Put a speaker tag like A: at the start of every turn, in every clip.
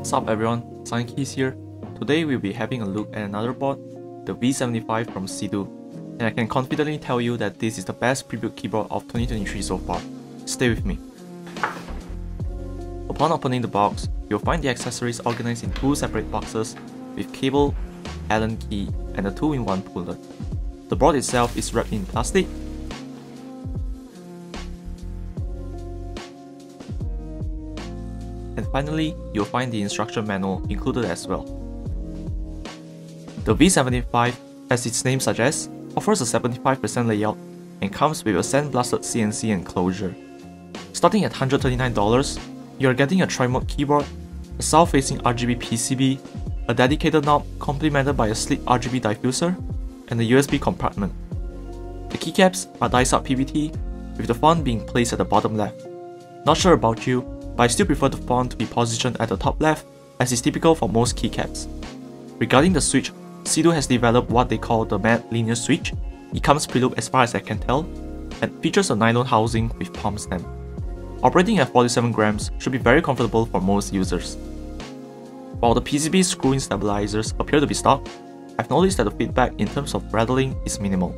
A: What's up everyone, Keys here. Today we'll be having a look at another board, the V75 from Cidoo, and I can confidently tell you that this is the best pre-built keyboard of 2023 so far. Stay with me. Upon opening the box, you'll find the accessories organized in two separate boxes with cable, Allen key, and a 2-in-1 puller. The board itself is wrapped in plastic. And finally, you'll find the instruction manual included as well. The V75, as its name suggests, offers a 75% layout and comes with a sandblasted CNC enclosure. Starting at $139, you are getting a tri-mode keyboard, a south-facing RGB PCB, a dedicated knob complemented by a sleek RGB diffuser, and a USB compartment. The keycaps are diced out PVT, with the font being placed at the bottom left. Not sure about you, but I still prefer the font to be positioned at the top left, as is typical for most keycaps. Regarding the switch, Cidoo has developed what they call the matte linear switch. It comes prelooped as far as I can tell, and features a nylon housing with palm stem. Operating at 47 grams should be very comfortable for most users. While the PCB screw-in stabilizers appear to be stock, I've noticed that the feedback in terms of rattling is minimal.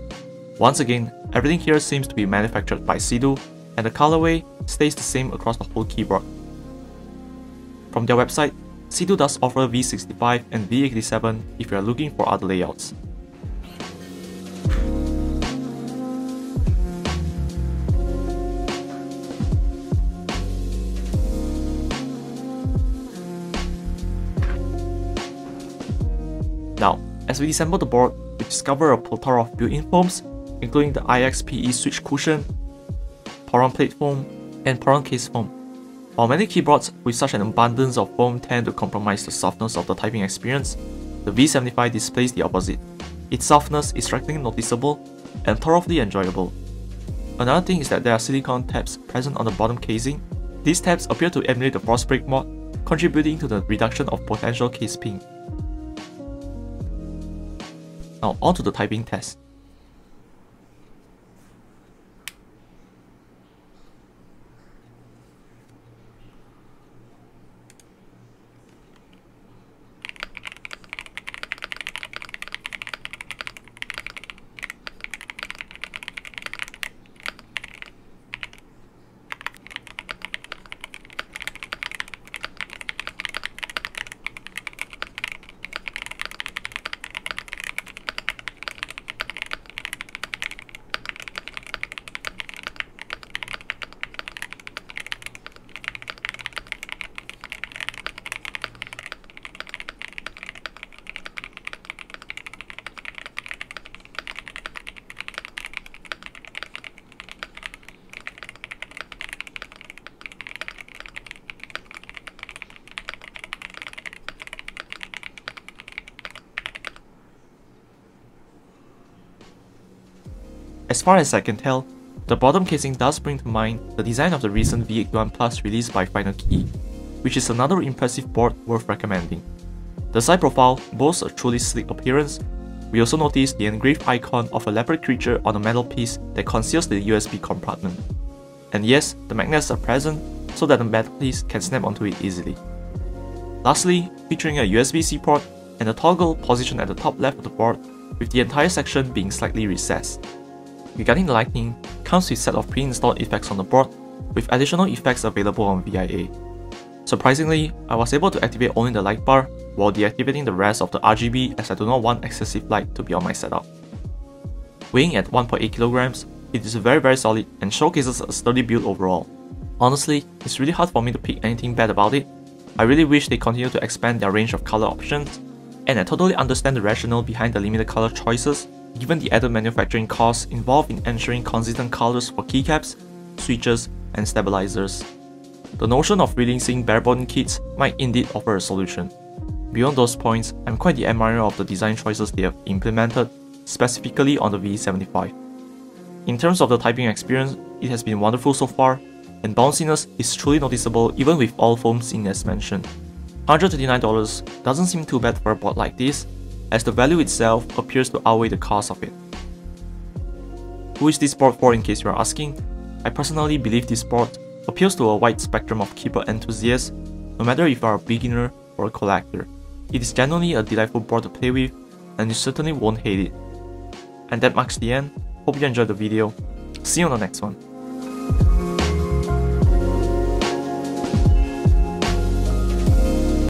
A: Once again, everything here seems to be manufactured by Cidoo, and the colorway stays the same across the whole keyboard. From their website, Cidoo does offer V65 and V87 if you are looking for other layouts. Now, as we disassemble the board, we discover a plethora of built-in foams, including the IXPE switch cushion, Poron plate foam, and Poron case foam. While many keyboards with such an abundance of foam tend to compromise the softness of the typing experience, the V75 displays the opposite. Its softness is strikingly noticeable and thoroughly enjoyable. Another thing is that there are silicone tabs present on the bottom casing. These tabs appear to emulate the frost break mod, contributing to the reduction of potential case ping. Now on to the typing test. As far as I can tell, the bottom casing does bring to mind the design of the recent V81 Plus released by Final Key, which is another impressive board worth recommending. The side profile boasts a truly sleek appearance. We also notice the engraved icon of a leopard creature on the metal piece that conceals the USB compartment. And yes, the magnets are present so that the metal piece can snap onto it easily. Lastly, featuring a USB-C port and a toggle positioned at the top left of the board, with the entire section being slightly recessed. Regarding the lighting, comes with a set of pre-installed effects on the board, with additional effects available on VIA. Surprisingly, I was able to activate only the light bar while deactivating the rest of the RGB, as I do not want excessive light to be on my setup. Weighing at 1.8 kilograms, it is very solid and showcases a sturdy build overall. Honestly, it's really hard for me to pick anything bad about it. I really wish they continue to expand their range of color options, and I totally understand the rationale behind the limited color choices, given the added manufacturing costs involved in ensuring consistent colors for keycaps, switches, and stabilizers. The notion of releasing bare-bone kits might indeed offer a solution. Beyond those points, I'm quite the admirer of the design choices they have implemented, specifically on the V75. In terms of the typing experience, it has been wonderful so far, and bounciness is truly noticeable even with all foams in as mentioned. $139 doesn't seem too bad for a board like this, as the value itself appears to outweigh the cost of it. Who is this board for in case you are asking? I personally believe this board appeals to a wide spectrum of keyboard enthusiasts, no matter if you are a beginner for a collector. It is genuinely a delightful board to play with, and you certainly won't hate it. And that marks the end. Hope you enjoyed the video. See you on the next one.